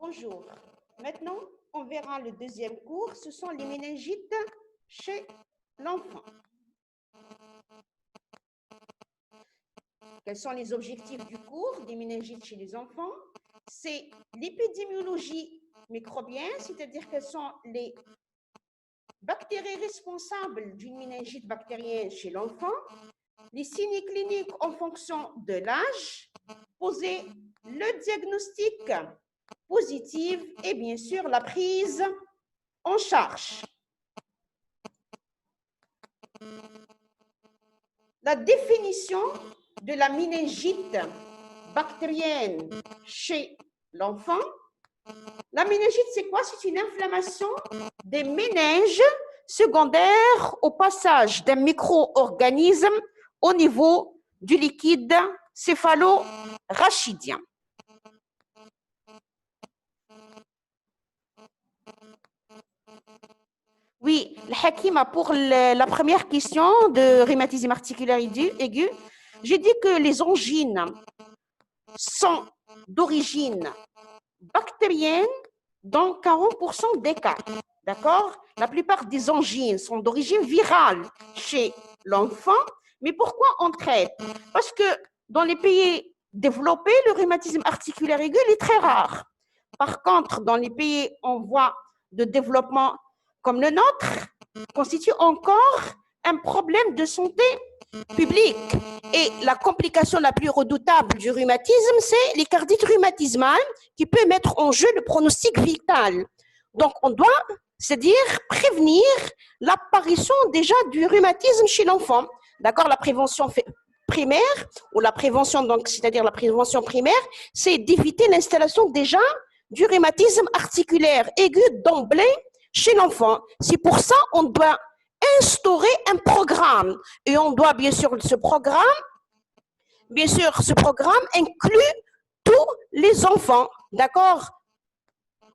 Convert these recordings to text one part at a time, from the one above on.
Bonjour. Maintenant, on verra le deuxième cours. Ce sont les méningites chez l'enfant. Quels sont les objectifs du cours des méningites chez les enfants? C'est l'épidémiologie microbienne, c'est-à-dire quelles sont les bactéries responsables d'une méningite bactérienne chez l'enfant, les signes cliniques en fonction de l'âge, poser le diagnostic positif et bien sûr la prise en charge. La définition de la méningite bactérienne chez l'enfant. La méningite, c'est quoi? C'est une inflammation des méninges secondaire au passage d'un micro-organisme au niveau du liquide céphalo-rachidien. Oui, le Hakima, pour la première question de rhumatisme articulaire aigu, j'ai dit que les angines sont d'origine bactérienne dans 40% des cas. D'accord? La plupart des angines sont d'origine virale chez l'enfant. Mais pourquoi on traite? Parce que dans les pays développés, le rhumatisme articulaire aigu il est très rare. Par contre, dans les pays en voie de développement comme le nôtre, constitue encore un problème de santé publique. Et la complication la plus redoutable du rhumatisme, c'est les cardites rhumatismales qui peut mettre en jeu le pronostic vital. Donc, on doit, c'est-à-dire prévenir l'apparition déjà du rhumatisme chez l'enfant. D'accord? La prévention primaire, ou la prévention, donc, c'est-à-dire la prévention primaire, c'est d'éviter l'installation déjà du rhumatisme articulaire aigu d'emblée chez l'enfant. C'est pour ça qu'on doit instaurer un programme. Et on doit, bien sûr, ce programme inclut tous les enfants. D'accord?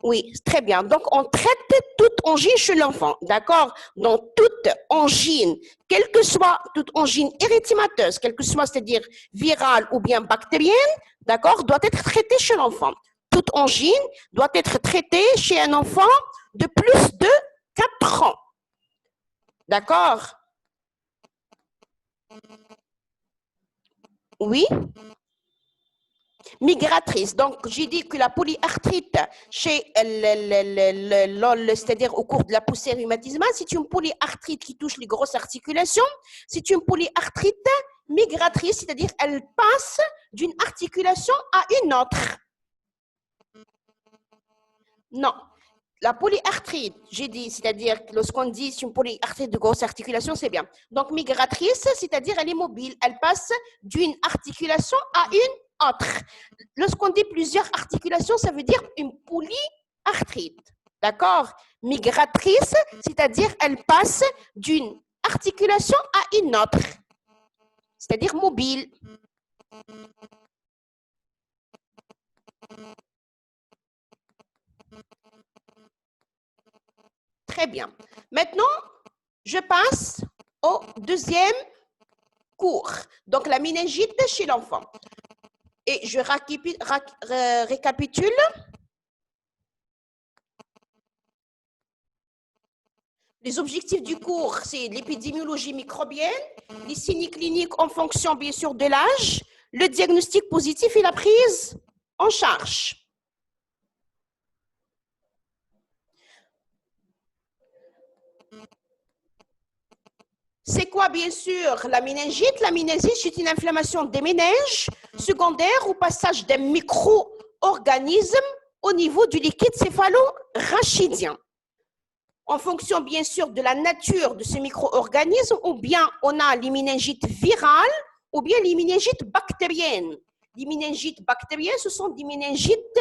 Oui, très bien. Donc, on traite toute angine chez l'enfant. D'accord? Donc, toute angine, quelle que soit toute angine érythémateuse, quelle que soit, c'est-à-dire virale ou bien bactérienne, d'accord, doit être traitée chez l'enfant. Toute angine doit être traitée chez un enfant de plus de 4 ans. D'accord? Oui? Migratrice. Donc, j'ai dit que la polyarthrite chez c'est-à-dire au cours de la poussée rhumatismale, c'est une polyarthrite qui touche les grosses articulations. C'est une polyarthrite migratrice, c'est-à-dire elle passe d'une articulation à une autre. Non. La polyarthrite, j'ai dit, c'est-à-dire lorsqu'on dit c'est une polyarthrite de grosse articulation, c'est bien. Donc, migratrice, c'est-à-dire elle est mobile, elle passe d'une articulation à une autre. Lorsqu'on dit plusieurs articulations, ça veut dire une polyarthrite. D'accord? Migratrice, c'est-à-dire elle passe d'une articulation à une autre. C'est-à-dire mobile. Très bien. Maintenant, je passe au deuxième cours. Donc, la méningite chez l'enfant. Et je récapitule. Les objectifs du cours, c'est l'épidémiologie microbienne, les signes cliniques en fonction, bien sûr, de l'âge, le diagnostic positif et la prise en charge. C'est quoi, bien sûr, la méningite? La méningite, c'est une inflammation des méninges secondaire au passage d'un micro-organisme au niveau du liquide céphalo-rachidien. En fonction, bien sûr, de la nature de ce micro-organisme, ou bien on a les méningites virales, ou bien les méningites bactériennes. Les méningites bactériennes, ce sont des méningites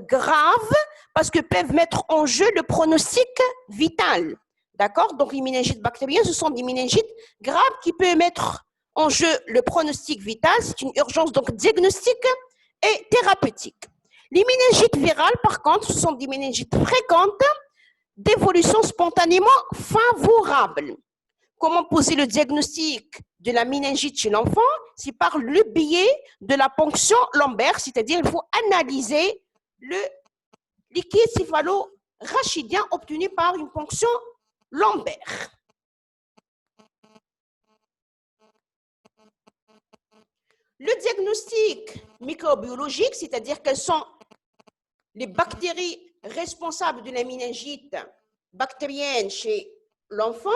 graves parce que peuvent mettre en jeu le pronostic vital. D'accord? Donc, les méningites bactériennes, ce sont des méningites graves qui peuvent mettre en jeu le pronostic vital. C'est une urgence donc diagnostique et thérapeutique. Les méningites virales, par contre, ce sont des méningites fréquentes d'évolution spontanément favorable. Comment poser le diagnostic de la méningite chez l'enfant? C'est par le biais de la ponction lombaire, c'est-à-dire il faut analyser le liquide céphalo-rachidien obtenu par une ponction lombaire. Le diagnostic microbiologique, c'est-à-dire quelles sont les bactéries responsables de la méningite bactérienne chez l'enfant,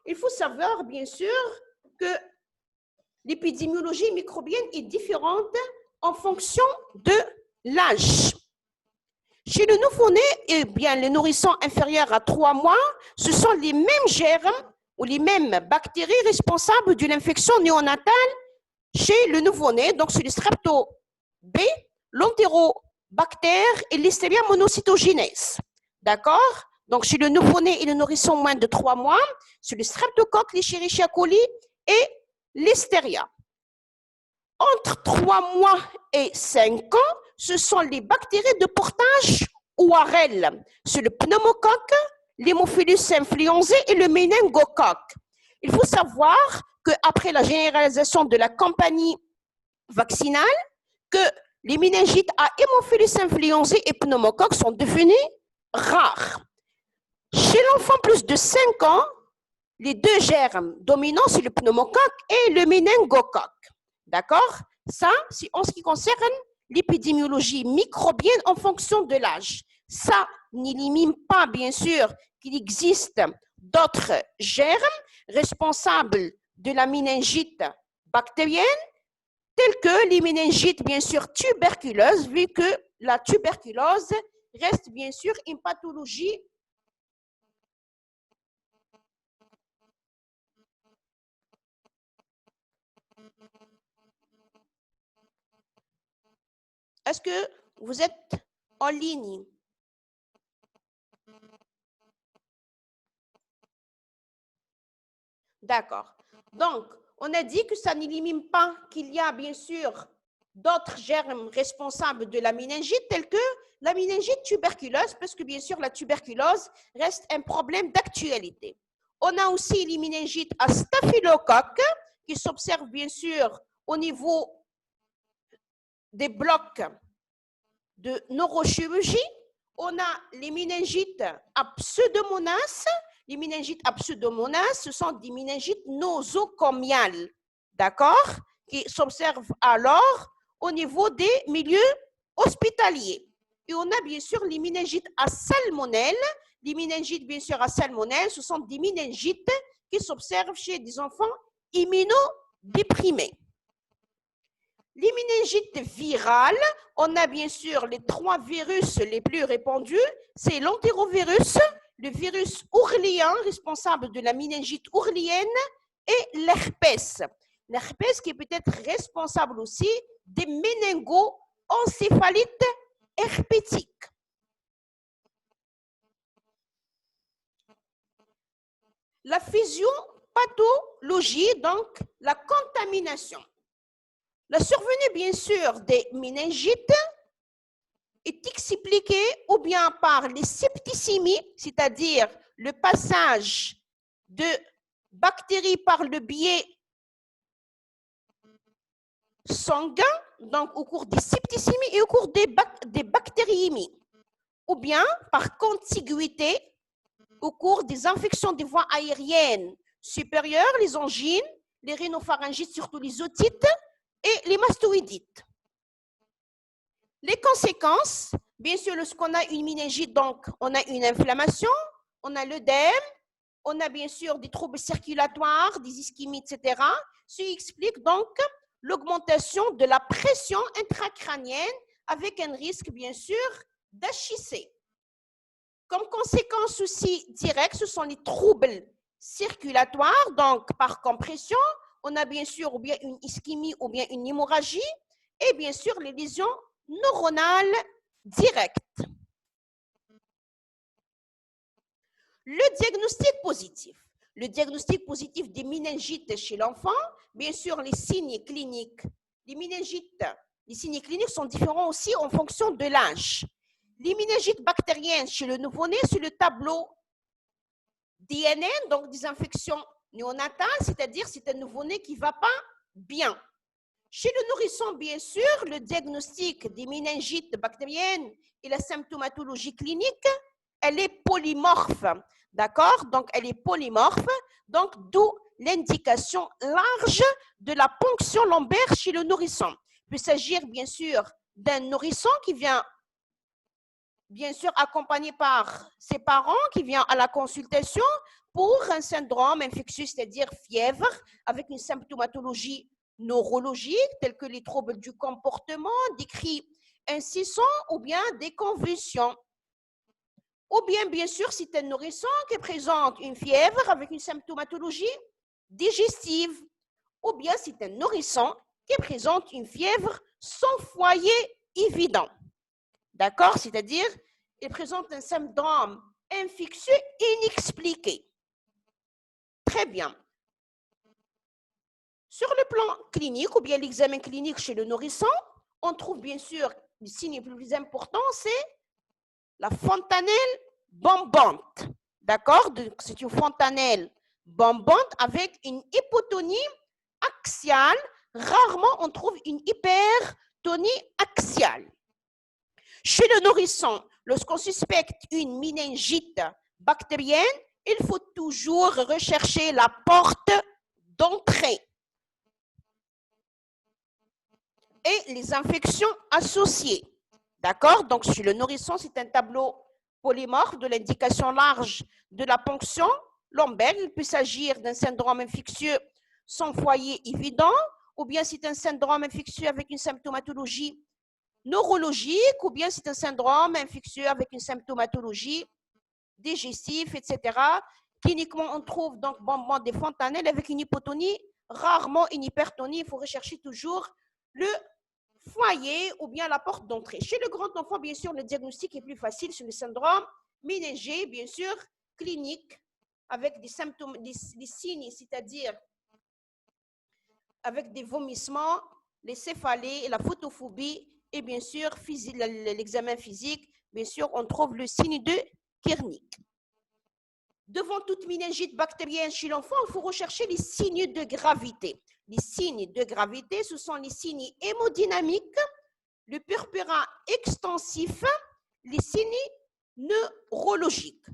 il faut savoir bien sûr que l'épidémiologie microbienne est différente en fonction de l'âge. Chez le nouveau-né, eh bien, les nourrissons inférieurs à 3 mois, ce sont les mêmes germes ou les mêmes bactéries responsables d'une infection néonatale chez le nouveau-né. Donc, c'est le strepto B, l'entérobactère et l'Listeria monocytogenes. D'accord? Donc, chez le nouveau-né et le nourrisson moins de 3 mois, c'est le streptocoque, l'Escherichia coli et l'Listeria. Entre 3 mois et 5 ans, ce sont les bactéries de portage ORL. C'est le pneumocoque, l'hémophilus influenzae et le méningocoque. Il faut savoir qu'après la généralisation de la campagne vaccinale, que les méningites à hémophilus influenzae et pneumocoque sont devenues rares. Chez l'enfant plus de 5 ans, les deux germes dominants, c'est le pneumocoque et le méningocoque. D'accord? Ça, c'est en ce qui concerne l'épidémiologie microbienne en fonction de l'âge. Ça n'élimine pas, bien sûr, qu'il existe d'autres germes responsables de la méningite bactérienne, tels que les méningites, bien sûr, tuberculeuses, vu que la tuberculose reste, bien sûr, une pathologie Est-ce que vous êtes en ligne? D'accord. Donc, on a dit que ça n'élimine pas qu'il y a bien sûr d'autres germes responsables de la méningite, tels que la méningite tuberculeuse, parce que bien sûr la tuberculose reste un problème d'actualité. On a aussi les méningites à staphylocoque, qui s'observent bien sûr au niveau des blocs de neurochirurgie. On a les méningites à pseudomonas. Les méningites à pseudomonas, ce sont des méningites nosocomiales, d'accord, qui s'observent alors au niveau des milieux hospitaliers. Et on a bien sûr les méningites à salmonelle. Les méningites, bien sûr, à salmonelle, ce sont des méningites qui s'observent chez des enfants immunodéprimés. Les méningites virales, on a bien sûr les 3 virus les plus répandus, c'est l'entérovirus, le virus ourlien, responsable de la méningite ourlienne, et l'herpès. L'herpès qui est peut-être responsable aussi des méningo-encéphalites herpétiques. La physiopathologie, donc la contamination. La survenue, bien sûr, des méningites est expliquée ou bien par les septicémies, c'est-à-dire le passage de bactéries par le biais sanguin, donc au cours des septicémies et au cours des bactériémies, ou bien par contiguïté au cours des infections des voies aériennes supérieures, les angines, les rhinopharyngites, surtout les otites, et les mastoïdites. Les conséquences, bien sûr, lorsqu'on a une méningite, donc on a une inflammation, on a l'œdème, on a bien sûr des troubles circulatoires, des ischémies, etc. Ce qui explique donc l'augmentation de la pression intracrânienne avec un risque, bien sûr, d'HIC. Comme conséquence aussi directe, ce sont les troubles circulatoires, donc par compression, on a bien sûr ou bien une ischémie ou bien une hémorragie et bien sûr les lésions neuronales directes. Le diagnostic positif. Le diagnostic positif des méningites chez l'enfant, bien sûr les signes cliniques. Les méningites, les signes cliniques sont différents aussi en fonction de l'âge. Les méningites bactériennes chez le nouveau-né, c'est le tableau DNN, donc des infections néonatales, c'est-à-dire c'est un nouveau-né qui ne va pas bien. Chez le nourrisson, bien sûr, le diagnostic des méningites bactériennes et la symptomatologie clinique, elle est polymorphe. D'accord? Donc, elle est polymorphe. Donc, d'où l'indication large de la ponction lombaire chez le nourrisson. Il peut s'agir, bien sûr, d'un nourrisson qui vient, bien sûr, accompagné par ses parents, qui vient à la consultation pour un syndrome infectieux, c'est-à-dire fièvre, avec une symptomatologie neurologiques tels que les troubles du comportement, des cris incessants ou bien des convulsions. Ou bien sûr, c'est un nourrisson qui présente une fièvre avec une symptomatologie digestive. Ou bien c'est un nourrisson qui présente une fièvre sans foyer évident. D'accord? C'est-à-dire, il présente un syndrome infectieux inexpliqué. Très bien. Sur le plan clinique ou bien l'examen clinique chez le nourrisson, on trouve bien sûr le signe le plus important, c'est la fontanelle bombante. D'accord? C'est une fontanelle bombante avec une hypotonie axiale. Rarement, on trouve une hypertonie axiale. Chez le nourrisson, lorsqu'on suspecte une méningite bactérienne, il faut toujours rechercher la porte d'entrée et les infections associées. D'accord? Donc, chez le nourrisson, c'est un tableau polymorphe de l'indication large de la ponction lombaire. Il peut s'agir d'un syndrome infectieux sans foyer évident, ou bien c'est un syndrome infectieux avec une symptomatologie neurologique, ou bien c'est un syndrome infectieux avec une symptomatologie digestive, etc. Cliniquement, on trouve donc bombement des fontanelles avec une hypotonie, rarement une hypertonie. Il faut rechercher toujours le foyer ou bien la porte d'entrée. Chez le grand enfant, bien sûr, le diagnostic est plus facile sur le syndrome méningé, bien sûr, clinique, avec des symptômes, des signes, c'est-à-dire avec des vomissements, les céphalées, la photophobie et bien sûr l'examen physique, bien sûr, on trouve le signe de Kernick. Devant toute méningite bactérienne chez l'enfant, il faut rechercher les signes de gravité. Les signes de gravité, ce sont les signes hémodynamiques, le purpura extensif, les signes neurologiques.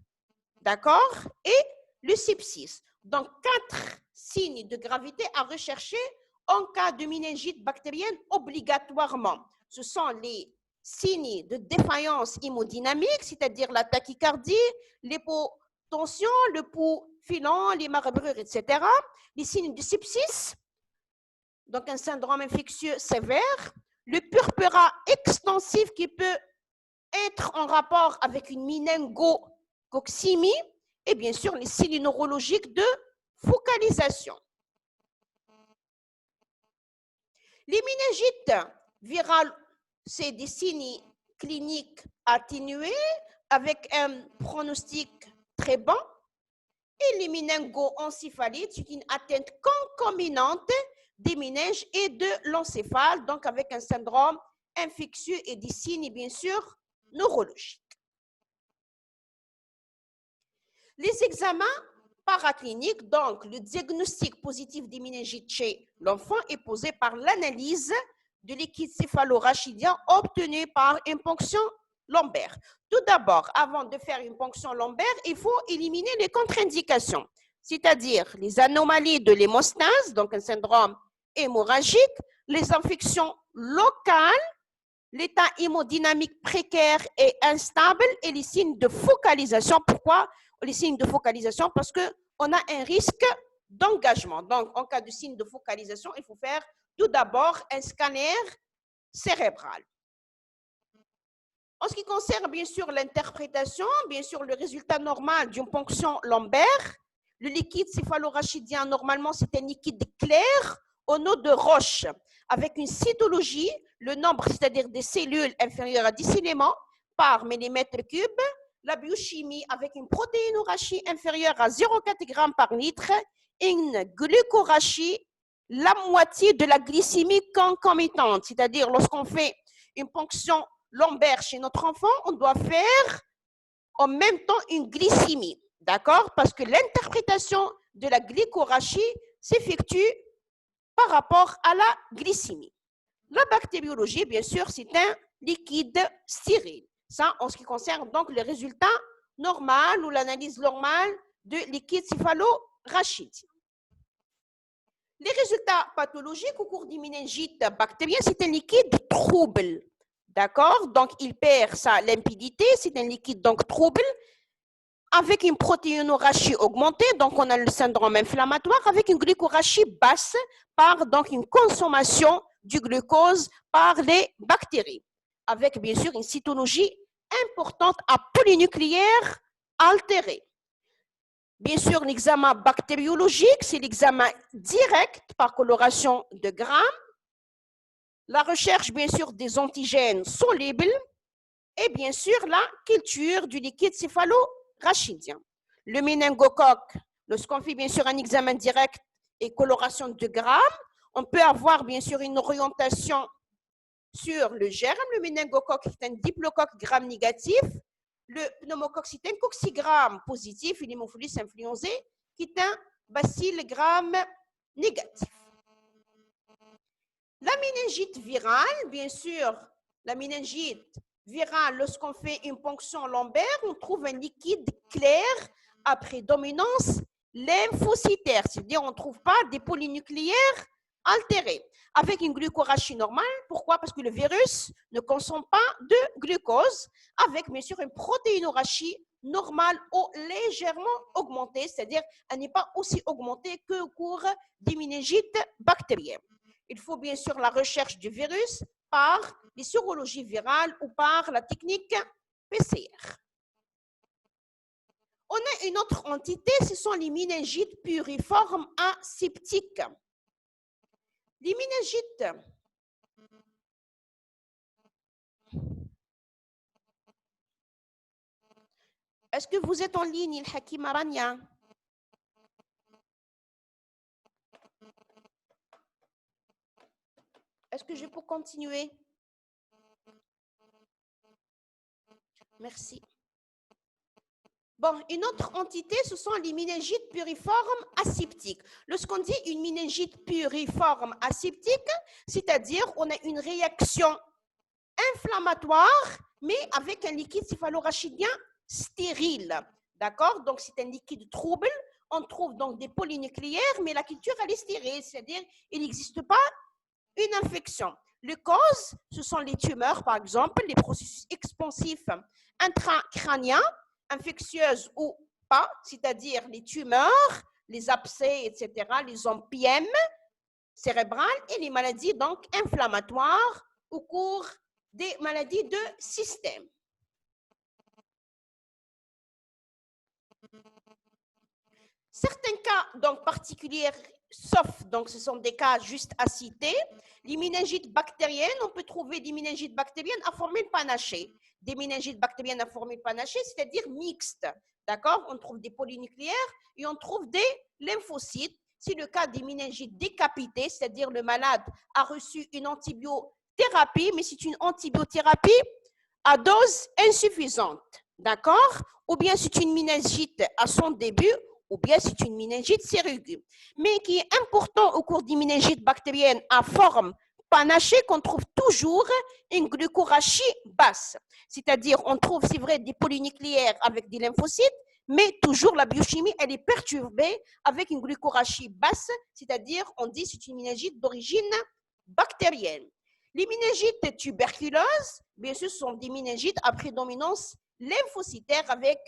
D'accord? Et le sepsis. Donc, 4 signes de gravité à rechercher en cas de méningite bactérienne obligatoirement. Ce sont les signes de défaillance hémodynamique, c'est-à-dire la tachycardie, l'hypotension, le pouls filant, les marbrures, etc. Les signes de sepsis, donc un syndrome infectieux sévère, le purpura extensif qui peut être en rapport avec une méningococcémie et bien sûr les signes neurologiques de focalisation. Les méningites virales, c'est des signes cliniques atténués avec un pronostic très bon. Et les méningoencéphalites, c'est une atteinte concomitante des méninges et de l'encéphale, donc avec un syndrome infectieux et des signes, bien sûr, neurologiques. Les examens paracliniques, donc le diagnostic positif des méningites chez l'enfant est posé par l'analyse de liquide céphalorachidien obtenu par une ponction lombaire. Tout d'abord, avant de faire une ponction lombaire, il faut éliminer les contre-indications, c'est-à-dire les anomalies de l'hémostase, donc un syndrome hémorragique, les infections locales, l'état hémodynamique précaire et instable et les signes de focalisation. Pourquoi les signes de focalisation? Parce qu'on a un risque d'engagement. Donc, en cas de signe de focalisation, il faut faire tout d'abord un scanner cérébral. En ce qui concerne bien sûr l'interprétation, bien sûr le résultat normal d'une ponction lombaire, le liquide céphalorachidien, normalement c'est un liquide clair au nom de roche, avec une cytologie, le nombre, c'est-à-dire des cellules inférieures à 10 éléments par millimètre cube, la biochimie avec une protéinorachie inférieure à 0,4 g par litre, une glucorachie, la moitié de la glycémie concomitante, c'est-à-dire lorsqu'on fait une ponction lombaire chez notre enfant, on doit faire en même temps une glycémie, d'accord? Parce que l'interprétation de la glycorachie s'effectue par rapport à la glycémie. La bactériologie, bien sûr, c'est un liquide stérile. Ça, en ce qui concerne donc le résultat normal ou l'analyse normale de liquide céphalorachidien. Les résultats pathologiques au cours des méningites bactériennes, c'est un liquide trouble. D'accord? Donc, il perd sa limpidité, c'est un liquide donc trouble, avec une protéinorachie augmentée, donc on a le syndrome inflammatoire, avec une glycorachie basse par donc une consommation du glucose par les bactéries, avec bien sûr une cytologie importante à polynucléaire altérée. Bien sûr, l'examen bactériologique, c'est l'examen direct par coloration de grammes. La recherche, bien sûr, des antigènes solubles et bien sûr la culture du liquide céphalorachidien. Le méningocoque, lorsqu'on fait bien sûr un examen direct et coloration de grammes, on peut avoir bien sûr une orientation sur le germe. Le méningocoque est un diplocoque gram négatif. Le pneumocoque, c'est un coccigramme positif, et l'hémophilus influenzae, qui est un bacille gram négatif. La méningite virale, bien sûr, la méningite virale, lorsqu'on fait une ponction lombaire, on trouve un liquide clair à prédominance lymphocytaire, c'est-à-dire on ne trouve pas des polynucléaires altérés, avec une glucorachie normale. Pourquoi? Parce que le virus ne consomme pas de glucose, avec bien sûr une protéinorachie normale ou légèrement augmentée, c'est-à-dire elle n'est pas aussi augmentée qu'au cours des méningites bactériennes. Il faut bien sûr la recherche du virus par les sérologies virales ou par la technique PCR. On a une autre entité, ce sont les méningites puriformes aseptiques. Les méningites est-ce que vous êtes en ligne, il Hakim Arania? Est-ce que je peux continuer? Merci. Bon, une autre entité, ce sont les méningites puriformes aseptiques. Lorsqu'on dit une méningite puriforme aseptique, c'est-à-dire on a une réaction inflammatoire, mais avec un liquide céphalorachidien stérile. D'accord? Donc, c'est un liquide trouble. On trouve donc des polynucléaires, mais la culture, elle est stérile, c'est-à-dire il n'existe pas une infection. Les causes, ce sont les tumeurs, par exemple, les processus expansifs intracrâniens, infectieuses ou pas, c'est-à-dire les tumeurs, les abcès, etc., les empyèmes cérébrales et les maladies donc inflammatoires au cours des maladies de système. Certains cas donc particuliers, sauf donc ce sont des cas juste à citer, les méningites bactériennes, on peut trouver des méningites bactériennes à formule panachée. Des méningites bactériennes à formule panachée, c'est-à-dire mixtes. D'accord? On trouve des polynucléaires et on trouve des lymphocytes. C'est le cas des méningites décapitées, c'est-à-dire le malade a reçu une antibiothérapie, mais c'est une antibiothérapie à dose insuffisante. D'accord? Ou bien c'est une méningite à son début, ou bien c'est une méningite sérologique. Mais qui est important au cours des méningites bactériennes à forme panachée, qu'on trouve toujours une glucorachie basse. C'est-à-dire, on trouve, c'est vrai, des polynucléaires avec des lymphocytes, mais toujours la biochimie, elle est perturbée avec une glucorachie basse, c'est-à-dire, on dit c'est une méningite d'origine bactérienne. Les méningites tuberculeuses, bien sûr, sont des méningites à prédominance lymphocytaire avec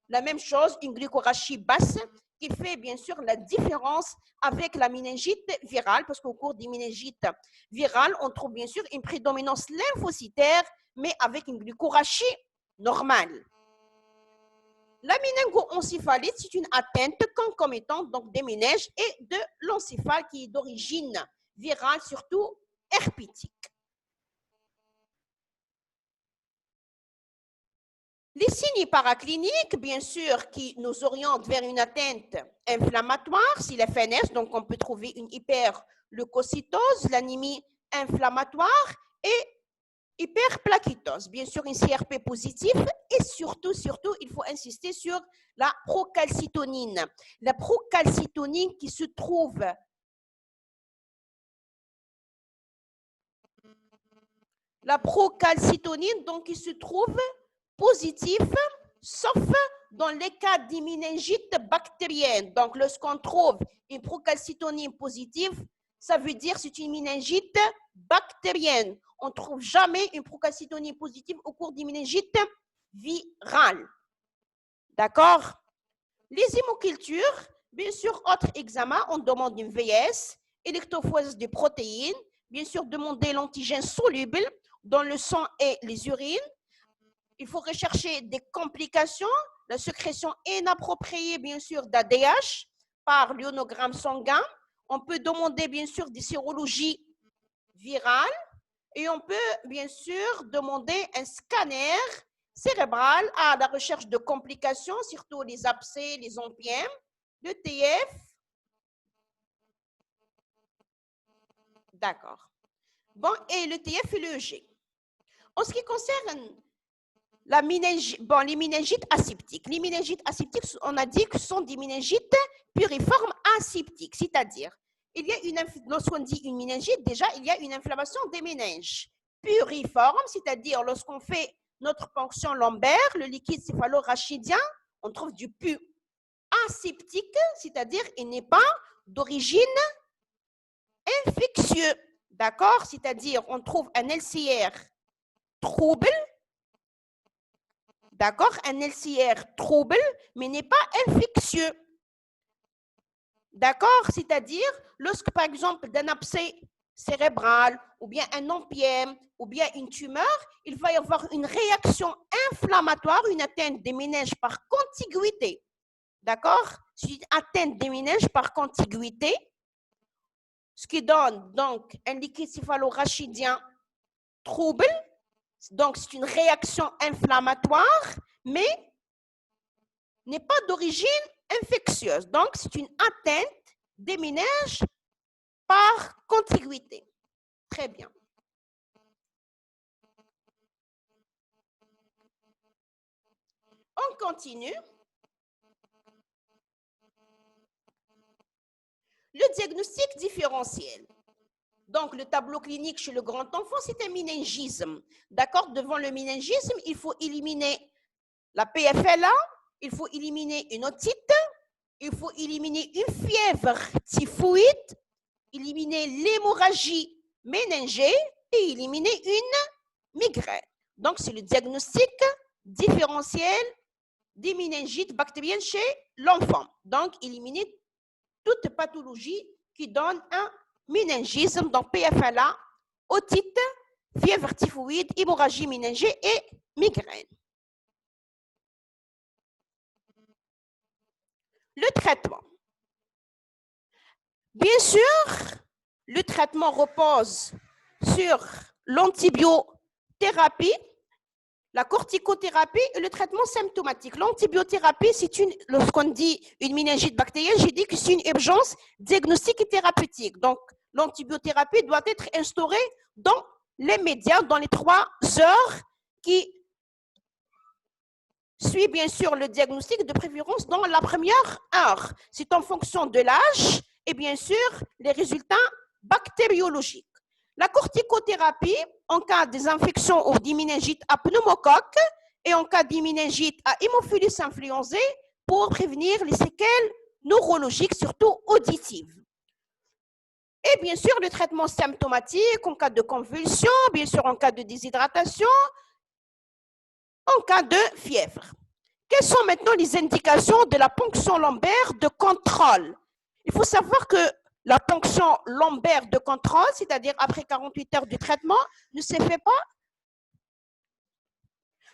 la même chose, une glucorachie basse, qui fait bien sûr la différence avec la méningite virale, parce qu'au cours des méningites virales, on trouve bien sûr une prédominance lymphocytaire, mais avec une glucorachie normale. La méningoencéphalite, c'est une atteinte concomitante donc des méninges et de l'encéphale qui est d'origine virale, surtout herpétique. Les signes paracliniques, bien sûr, qui nous orientent vers une atteinte inflammatoire, c'est la FNS, donc on peut trouver une hyperleucocytose, l'anémie inflammatoire et hyperplaquitose. Bien sûr, une CRP positive et surtout, il faut insister sur la procalcitonine. La procalcitonine qui se trouve La procalcitonine, donc, il se trouve positif, sauf dans les cas de méningite bactérienne. Donc, lorsqu'on trouve une procalcitonine positive, ça veut dire que c'est une méningite bactérienne. On ne trouve jamais une procalcitonine positive au cours d'une méningite virale. D'accord? Les hémocultures, bien sûr, autre examen, on demande une VS, électrophoreuse de protéines, bien sûr, demander l'antigène soluble dans le sang et les urines. Il faut rechercher des complications, la sécrétion inappropriée, bien sûr, d'ADH par l'ionogramme sanguin. On peut demander, bien sûr, des sérologies virales et on peut, bien sûr, demander un scanner cérébral à la recherche de complications, surtout les abcès, les empyèmes, le TF. D'accord. Bon, et le TF et le EG. En ce qui concerne les méningites aseptiques. Les méningites aseptiques, on a dit que ce sont des méningites puriformes aseptiques, c'est-à-dire, lorsqu'on dit une méningite, déjà, il y a une inflammation des méninges. Puriforme, c'est-à-dire, lorsqu'on fait notre ponction lombaire, le liquide céphalorachidien, on trouve du pu. Aseptique, c'est-à-dire, il n'est pas d'origine infectieuse. D'accord? C'est-à-dire, on trouve un LCR trouble. D'accord? Un LCR trouble, mais n'est pas infectieux. D'accord? C'est-à-dire, lorsque, par exemple, d'un abcès cérébral, ou bien un empyème, ou bien une tumeur, il va y avoir une réaction inflammatoire, une atteinte des méninges par contiguïté. D'accord? C'est une atteinte des méninges par contiguïté, ce qui donne donc un liquide céphalorachidien trouble. Donc, c'est une réaction inflammatoire, mais n'est pas d'origine infectieuse. Donc, c'est une atteinte des méninges par contiguïté. Très bien. On continue. Le diagnostic différentiel. Donc, le tableau clinique chez le grand enfant, c'est un méningisme. D'accord? Devant le méningisme, il faut éliminer la PFLA, il faut éliminer une otite, il faut éliminer une fièvre typhoïde, éliminer l'hémorragie méningée et éliminer une migraine. Donc, c'est le diagnostic différentiel des méningites bactériennes chez l'enfant. Donc, éliminer toute pathologie qui donne un méningisme, donc PFLA, otite, fièvre typhoïde, hémorragie méningée et migraine. Le traitement. Bien sûr, le traitement repose sur l'antibiothérapie, la corticothérapie et le traitement symptomatique. L'antibiothérapie, c'est lorsqu'on dit une méningite bactérienne, j'ai dit que c'est une urgence diagnostique et thérapeutique. Donc, l'antibiothérapie doit être instaurée dans les médias, dans les 3 heures qui suivent bien sûr le diagnostic, de préférence dans la première heure. C'est en fonction de l'âge et bien sûr les résultats bactériologiques. La corticothérapie, en cas des infections ou d'méningite à pneumocoque et en cas d'méningite à hémophilus influenzae pour prévenir les séquelles neurologiques, surtout auditives. Et bien sûr, le traitement symptomatique en cas de convulsion, bien sûr en cas de déshydratation, en cas de fièvre. Quelles sont maintenant les indications de la ponction lombaire de contrôle? Il faut savoir que la ponction lombaire de contrôle, c'est-à-dire après 48 heures de traitement, ne se fait pas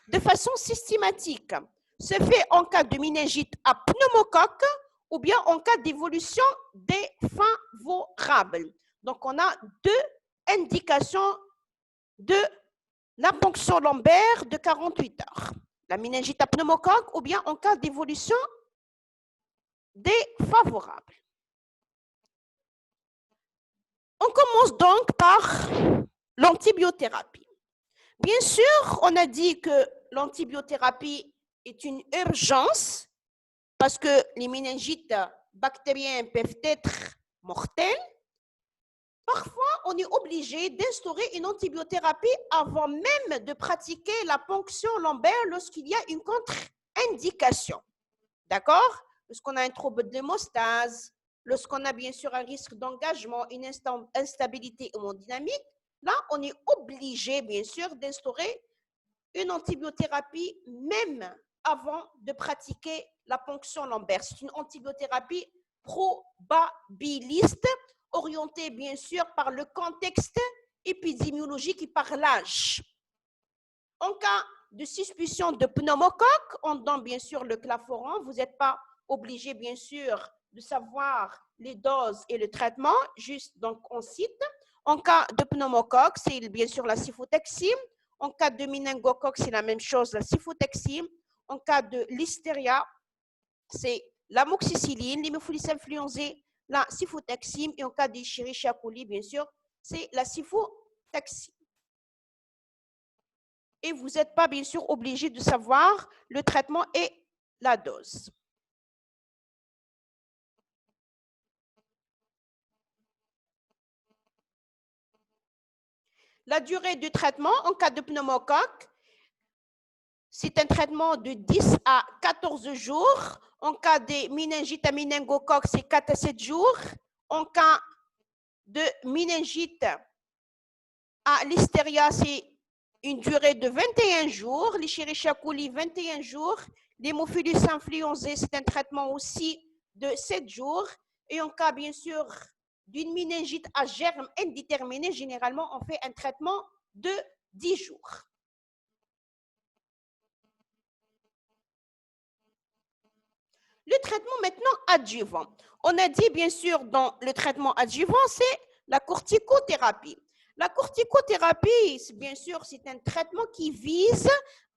de façon systématique. Se fait en cas de méningite à pneumocoque ou bien en cas d'évolution défavorable. Donc, on a 2 indications de la ponction lombaire de 48 heures. La méningite à pneumocoque ou bien en cas d'évolution défavorable. On commence donc par l'antibiothérapie. Bien sûr, on a dit que l'antibiothérapie est une urgence parce que les méningites bactériennes peuvent être mortelles. Parfois, on on est obligé d'instaurer une antibiothérapie avant même de pratiquer la ponction lombaire lorsqu'il y a une contre-indication. D'accord? Lorsqu'on a un trouble de l'hémostase, lorsqu'on a bien sûr un risque d'engagement, une instabilité hémodynamique, là, on est obligé, bien sûr, d'instaurer une antibiothérapie même avant de pratiquer la ponction lombaire. C'est une antibiothérapie probabiliste, orientée, bien sûr, par le contexte épidémiologique et par l'âge. En cas de suspicion de pneumocoque, on donne bien sûr le claforan. Vous n'êtes pas obligé, bien sûr, de savoir les doses et le traitement, juste donc on cite. En cas de pneumocoque, c'est bien sûr la cifotaxime. En cas de méningocoque, c'est la même chose, la cifotaxime. En cas de listeria, c'est l'amoxicilline, l'hémophilus influenzae, la cifotaxime. Et en cas d'Escherichia coli, bien sûr, c'est la cifotaxime. Et vous n'êtes pas, bien sûr, obligé de savoir le traitement et la dose. La durée du traitement en cas de pneumocoque, c'est un traitement de 10 à 14 jours. En cas de méningite à méningocoque, c'est 4 à 7 jours. En cas de méningite à listeria, c'est une durée de 21 jours. L'Escherichia coli, 21 jours. L'hémophilus influenzae, c'est un traitement aussi de 7 jours. Et en cas, bien sûr, d'une méningite à germe indéterminé, généralement, on fait un traitement de 10 jours. Le traitement maintenant adjuvant. On a dit, bien sûr, dans le traitement adjuvant, c'est la corticothérapie. La corticothérapie, bien sûr, c'est un traitement qui vise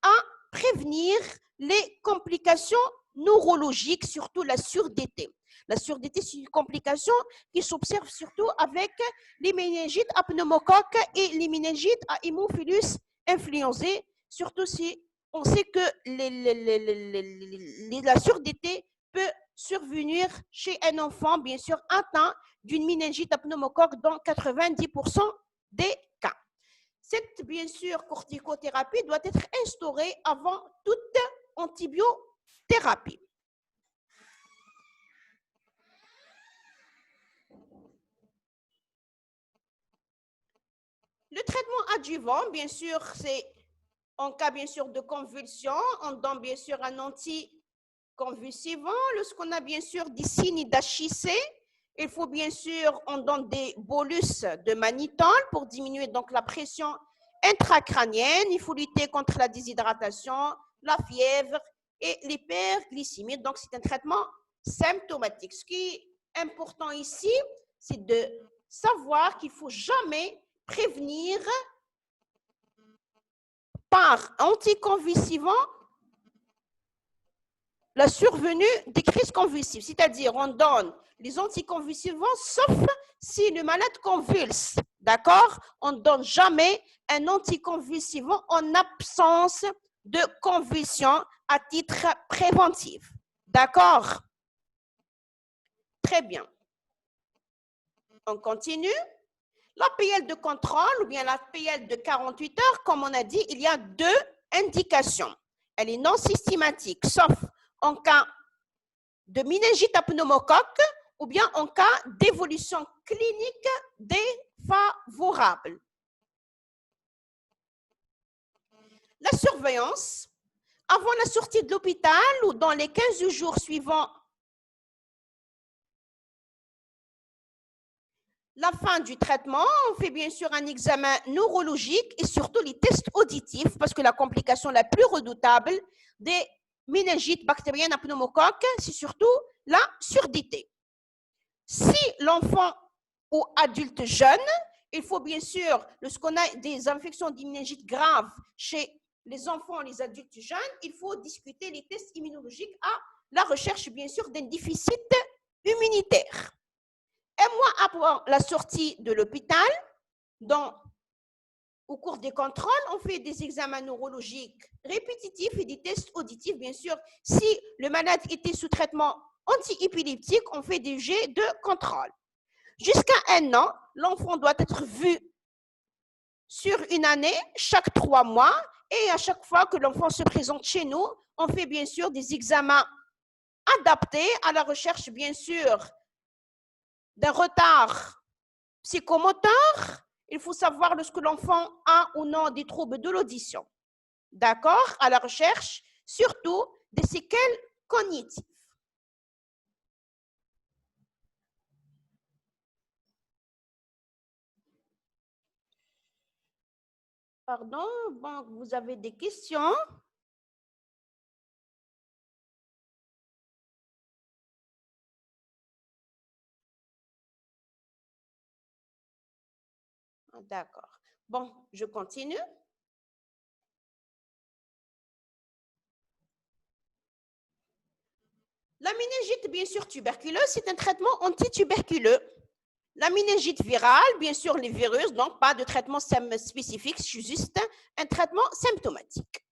à prévenir les complications neurologiques, surtout la surdité. La surdité, c'est une complication qui s'observe surtout avec les méningites à pneumocoque et les méningites à hémophilus influenzae, surtout si on sait que la surdité peut survenir chez un enfant, bien sûr, atteint d'une méningite à pneumocoque dans 90% des cas. Cette, bien sûr, corticothérapie doit être instaurée avant toute antibiothérapie. Le traitement adjuvant, bien sûr, c'est en cas, bien sûr, de convulsion, on donne, bien sûr, un anticonvulsivant. Lorsqu'on a, bien sûr, des signes d'HIC, il faut, bien sûr, on donne des bolus de mannitol pour diminuer donc la pression intracrânienne. Il faut lutter contre la déshydratation, la fièvre et l'hyperglycémie. Donc, c'est un traitement symptomatique. Ce qui est important ici, c'est de savoir qu'il ne faut jamais prévenir par anticonvulsivant la survenue des crises convulsives. C'est-à-dire, on donne les anticonvulsivants sauf si le malade convulse. D'accord? On ne donne jamais un anticonvulsivant en absence de convulsion à titre préventif. D'accord? Très bien. On continue. L'APL de contrôle ou bien l'APL de 48 heures, comme on a dit, il y a deux indications. Elle est non systématique, sauf en cas de méningite à pneumocoque ou bien en cas d'évolution clinique défavorable. La surveillance, avant la sortie de l'hôpital ou dans les 15 jours suivant la fin du traitement, on fait bien sûr un examen neurologique et surtout les tests auditifs parce que la complication la plus redoutable des méningites bactériennes à pneumocoque, c'est surtout la surdité. Si l'enfant ou adulte jeune, il faut bien sûr, lorsqu'on a des infections de méningite graves chez les enfants et les adultes jeunes, il faut discuter les tests immunologiques à la recherche bien sûr d'un déficit immunitaire. Un mois après la sortie de l'hôpital, au cours des contrôles, on fait des examens neurologiques répétitifs et des tests auditifs, bien sûr. Si le malade était sous traitement antiépileptique, on fait des jets de contrôle. Jusqu'à 1 an, l'enfant doit être vu sur une année, chaque 3 mois, et à chaque fois que l'enfant se présente chez nous, on fait bien sûr des examens adaptés à la recherche, bien sûr, d'un retard psychomoteur. Il faut savoir lorsque l'enfant a ou non des troubles de l'audition. D'accord? À la recherche, surtout, des séquelles cognitives. Pardon, bon, vous avez des questions? D'accord. Bon, je continue. La méningite, bien sûr, tuberculeuse, c'est un traitement antituberculeux. La méningite virale, bien sûr, les virus, donc pas de traitement spécifique, c'est juste un traitement symptomatique.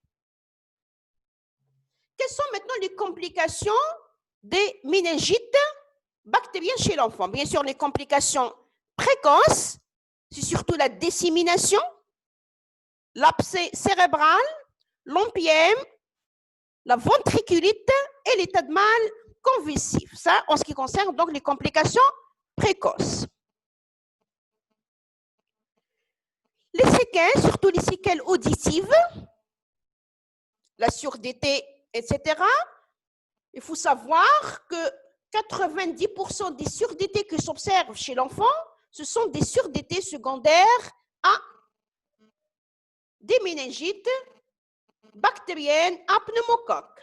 Quelles sont maintenant les complications des méningites bactériennes chez l'enfant? Bien sûr, les complications précoces, c'est surtout la dissémination, l'abcès cérébral, l'ompième, la ventriculite et l'état de mal convulsif. Ça, en ce qui concerne donc les complications précoces. Les séquelles, surtout les séquelles auditives, la surdité, etc. Il faut savoir que 90% des surdétés que s'observent chez l'enfant, ce sont des surdétés secondaires à des méningites bactériennes à pneumocoque.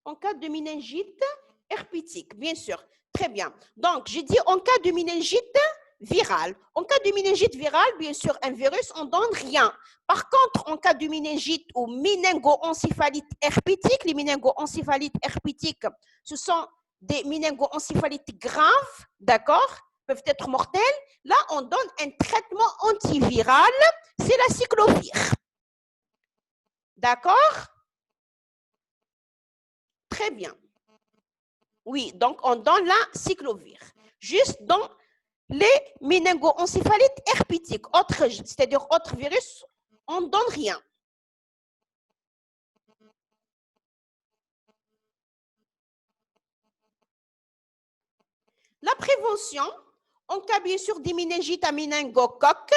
En cas de méningite herpétique, bien sûr. Très bien. Donc, j'ai dit en cas de méningite virale. En cas de méningite virale, bien sûr, un virus, on ne donne rien. Par contre, en cas de méningite ou méningoencéphalite herpétique, les méningoencéphalites herpétiques, ce sont des méningoencéphalites graves, d'accord, peuvent être mortelles. Là, on donne un traitement antiviral, c'est la cyclovir. D'accord? Très bien. Oui, donc on donne la cyclovir. Juste dans les méningoencéphalites herpétiques, c'est-à-dire autres virus, on ne donne rien. La prévention, en cas bien sûr des méningites à méningocoque,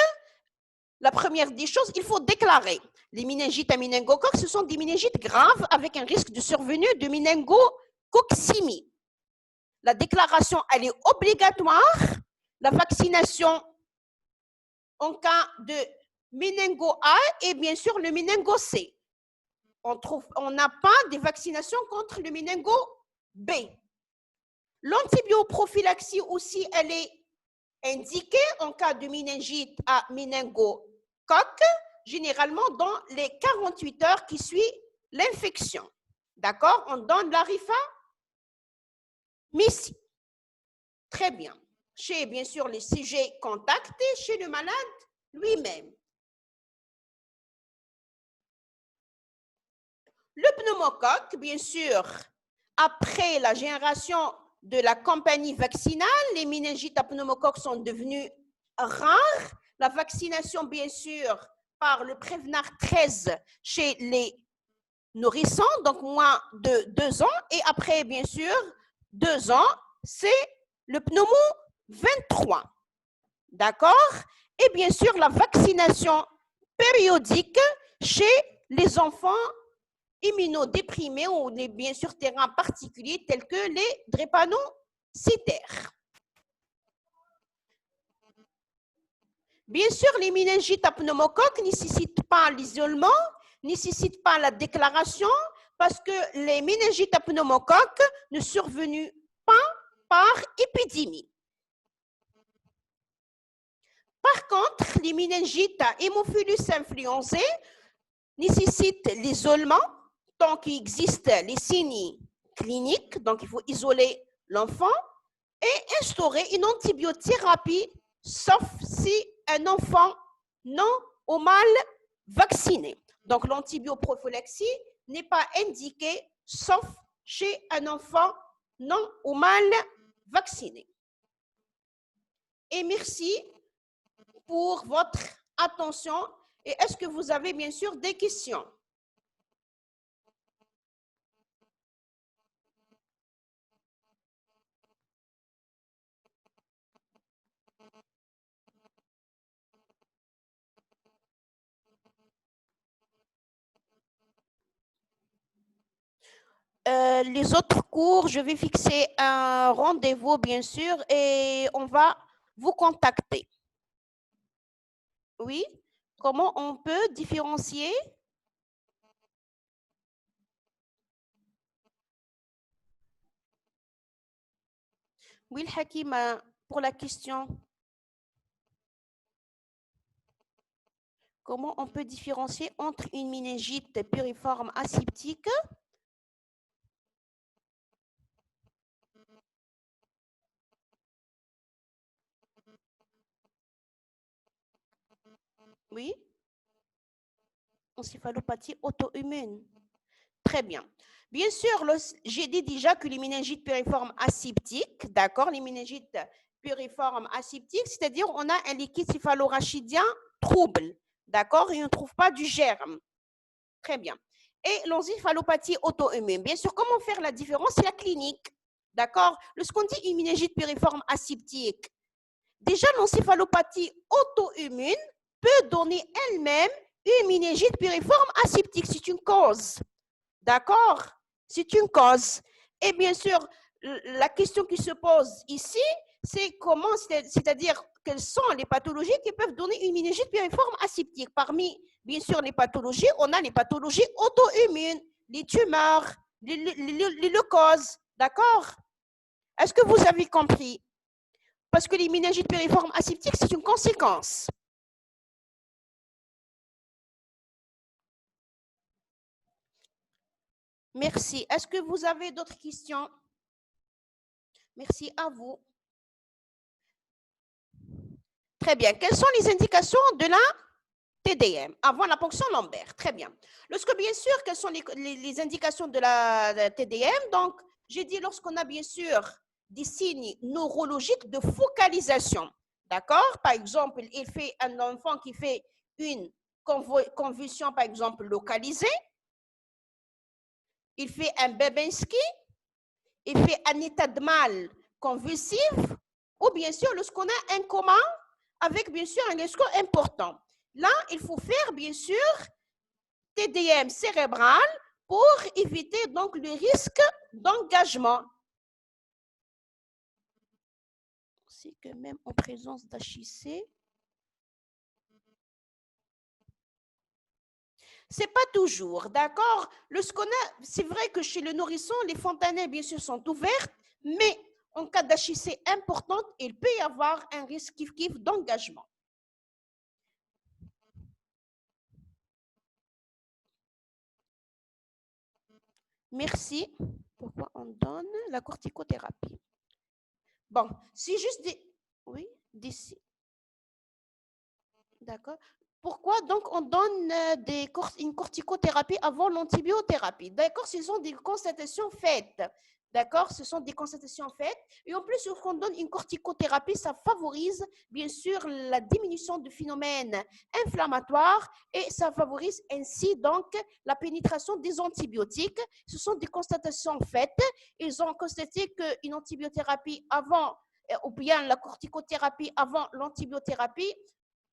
la première des choses, il faut déclarer. Les méningites à méningocoque, ce sont des méningites graves avec un risque de survenue de méningococcémie. La déclaration, elle est obligatoire. La vaccination en cas de méningo A et bien sûr le méningo C. On n'a pas de vaccination contre le méningo B. L'antibioprophylaxie aussi, elle est indiquée en cas de méningite à méningocoque, généralement dans les 48 heures qui suivent l'infection. D'accord? On donne la rifamycine. Très bien. Chez, bien sûr, les sujets contactés, chez le malade lui-même. Le pneumocoque, bien sûr, après la génération de la campagne vaccinale, les méningites à pneumocoque sont devenues rares. La vaccination, bien sûr, par le Prévenard 13 chez les nourrissons, donc moins de 2 ans. Et après, bien sûr, 2 ans, c'est le pneumo 23. D'accord? Et bien sûr, la vaccination périodique chez les enfants immunodéprimés ou les, bien sûr, terrains particuliers tels que les drépanocytaires. Bien sûr, les méningites à pneumocoque ne nécessitent pas l'isolement, ne nécessitent pas la déclaration, parce que les méningites à pneumocoque ne survenus pas par épidémie. Par contre, les méningites à hémophilus influenzae nécessitent l'isolement tant qu'il existe les signes cliniques, donc il faut isoler l'enfant et instaurer une antibiothérapie, sauf si un enfant non ou mal vacciné. Donc l'antibioprophylaxie n'est pas indiquée, sauf chez un enfant non ou mal vaccinés. Et merci pour votre attention. Et est-ce que vous avez bien sûr des questions? Les autres cours, je vais fixer un rendez-vous, bien sûr, et on va vous contacter. Oui? Comment on peut différencier? Oui, Hakima, pour la question. Comment on peut différencier entre une méningite piriforme asymptique oui, encéphalopathie auto-immune. Très bien. Bien sûr, j'ai dit déjà que les méningites piriformes asymptiques, d'accord, les méningites piriformes asymptiques, c'est-à-dire on a un liquide céphalorachidien trouble, d'accord, et on ne trouve pas du germe. Très bien. Et l'encéphalopathie auto-immune. Bien sûr, comment faire la différence? C'est la clinique, d'accord. Lorsqu'on dit une méningite piriforme asymptique, déjà l'encéphalopathie auto-immune peut donner elle-même une méningite piriforme asymptique. C'est une cause. D'accord? C'est une cause. Et bien sûr, la question qui se pose ici, c'est comment, c'est-à-dire quelles sont les pathologies qui peuvent donner une méningite piriforme asymptique. Parmi, bien sûr, les pathologies, on a les pathologies auto-immunes, les tumeurs, les leucoses. D'accord? Est-ce que vous avez compris? Parce que les méningites piriformes asymptiques, c'est une conséquence. Merci. Est-ce que vous avez d'autres questions? Merci à vous. Très bien. Quelles sont les indications de la TDM avant la ponction lombaire? Très bien. Lorsque, bien sûr, quelles sont les indications de la TDM? Donc, j'ai dit lorsqu'on a, bien sûr, des signes neurologiques de focalisation. D'accord? Par exemple, il fait un enfant qui fait une convulsion, par exemple, localisée. Il fait un Babinski. Il fait un état de mal convulsif. Ou bien sûr, lorsqu'on a un coma avec, bien sûr, un risque important. Là, il faut faire, bien sûr, TDM cérébral pour éviter donc le risque d'engagement. C'est que même en présence d'HIC, c'est pas toujours, d'accord? C'est vrai que chez le nourrisson, les fontanelles, bien sûr, sont ouvertes, mais en cas d'HIC importante, il peut y avoir un risque d'engagement. Merci. Pourquoi on donne la corticothérapie? Bon, c'est juste des... Oui, d'ici. D'accord. Pourquoi donc on donne une corticothérapie avant l'antibiothérapie? D'accord, ce sont des constatations faites. D'accord, ce sont des constatations faites. Et en plus, lorsqu'on donne une corticothérapie, ça favorise bien sûr la diminution du phénomène inflammatoire et ça favorise ainsi donc la pénétration des antibiotiques. Ce sont des constatations faites. Ils ont constaté qu'une antibiothérapie avant ou bien la corticothérapie avant l'antibiothérapie,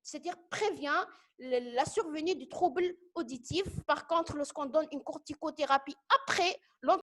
c'est-à-dire prévient la survenue du trouble auditif. Par contre, lorsqu'on donne une corticothérapie après l'antibiothérapie,